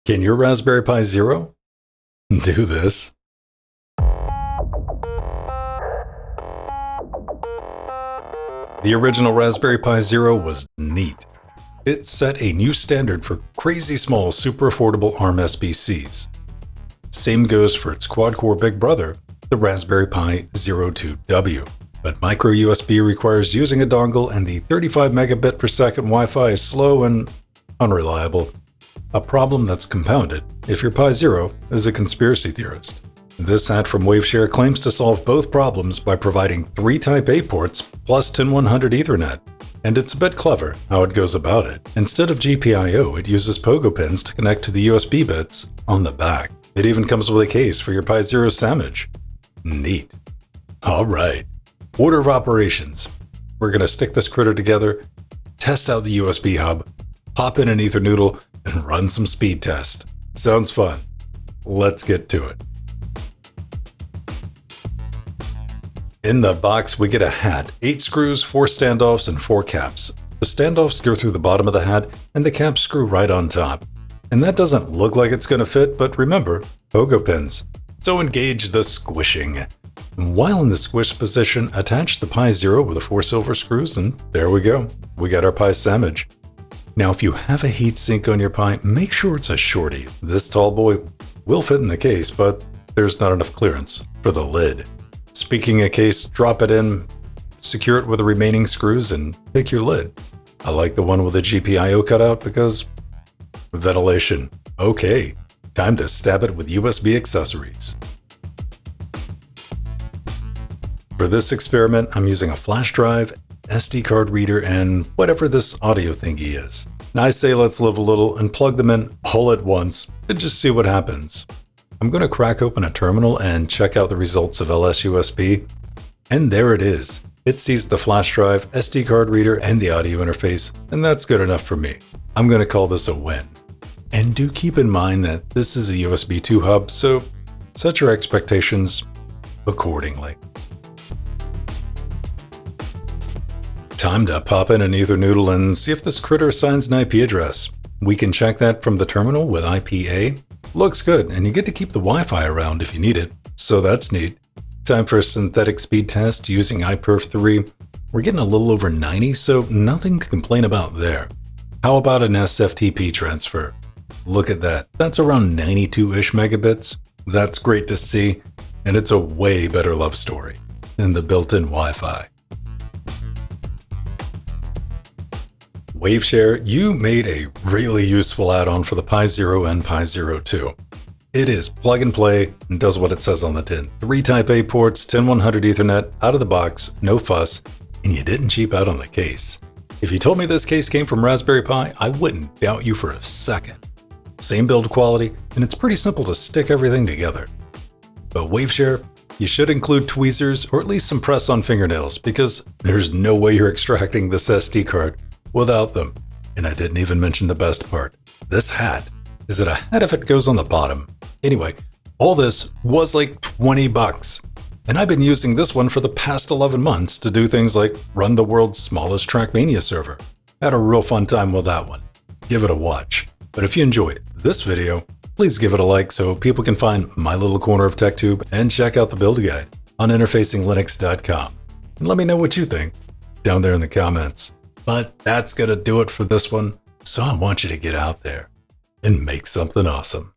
Can your Raspberry Pi Zero do this? The original Raspberry Pi Zero was neat. It set a new standard for crazy small, super affordable ARM SBCs. Same goes for its quad-core big brother, the Raspberry Pi Zero 2W. But micro USB requires using a dongle, and the 35 megabit per second Wi-Fi is slow and unreliable. A problem that's compounded if your Pi Zero is a conspiracy theorist. This hat from Waveshare claims to solve both problems by providing 3 Type-A ports plus 10100 Ethernet. And it's a bit clever how it goes about it. Instead of GPIO, it uses Pogo pins to connect to the USB bits on the back. It even comes with a case for your Pi Zero sandwich. Neat. Alright, order of operations. We're going to stick this critter together, test out the USB hub, pop in an Ethernoodle, and run some speed test. Sounds fun. Let's get to it. In the box, we get a hat, 8 screws, 4 standoffs, and 4 caps. The standoffs go through the bottom of the hat, and the caps screw right on top. And that doesn't look like it's going to fit, but remember, Pogo pins. So engage the squishing. And while in the squish position, attach the Pi Zero with the 4 silver screws, and there we go. We got our Pi sandwich. Now, if you have a heatsink on your Pi, make sure it's a shorty. This tall boy will fit in the case, but there's not enough clearance for the lid. Speaking of case, drop it in, secure it with the remaining screws, and pick your lid. I like the one with the GPIO cutout because ventilation. Okay, time to stab it with USB accessories. For this experiment, I'm using a flash drive, SD card reader, and whatever this audio thingy is. Now I say let's live a little and plug them in all at once and just see what happens. I'm going to crack open a terminal and check out the results of LSUSB. And there it is. It sees the flash drive, SD card reader, and the audio interface, and that's good enough for me. I'm going to call this a win. And do keep in mind that this is a USB 2 hub, so set your expectations accordingly. Time to pop in an Ethernoodle and see if this critter assigns an IP address. We can check that from the terminal with IPA. Looks good, and you get to keep the Wi-Fi around if you need it, so that's neat. Time for a synthetic speed test using iPerf3. We're getting a little over 90, so nothing to complain about there. How about an SFTP transfer? Look at that. That's around 92-ish megabits. That's great to see, and it's a way better love story than the built-in Wi-Fi. Waveshare, you made a really useful add-on for the Pi Zero and Pi Zero 2. It is plug and play and does what it says on the tin. 3 Type-A ports, 10100 Ethernet, out of the box, no fuss, and you didn't cheap out on the case. If you told me this case came from Raspberry Pi, I wouldn't doubt you for a second. Same build quality, and it's pretty simple to stick everything together. But Waveshare, you should include tweezers or at least some press on fingernails, because there's no way you're extracting this SD card without them. And I didn't even mention the best part. This hat. Is it a hat if it goes on the bottom? Anyway, all this was like 20 bucks. And I've been using this one for the past 11 months to do things like run the world's smallest Trackmania server. Had a real fun time with that one. Give it a watch. But if you enjoyed this video, please give it a like so people can find my little corner of TechTube and check out the build guide on interfacinglinux.com. And let me know what you think down there in the comments. But that's going to do it for this one, so I want you to get out there and make something awesome.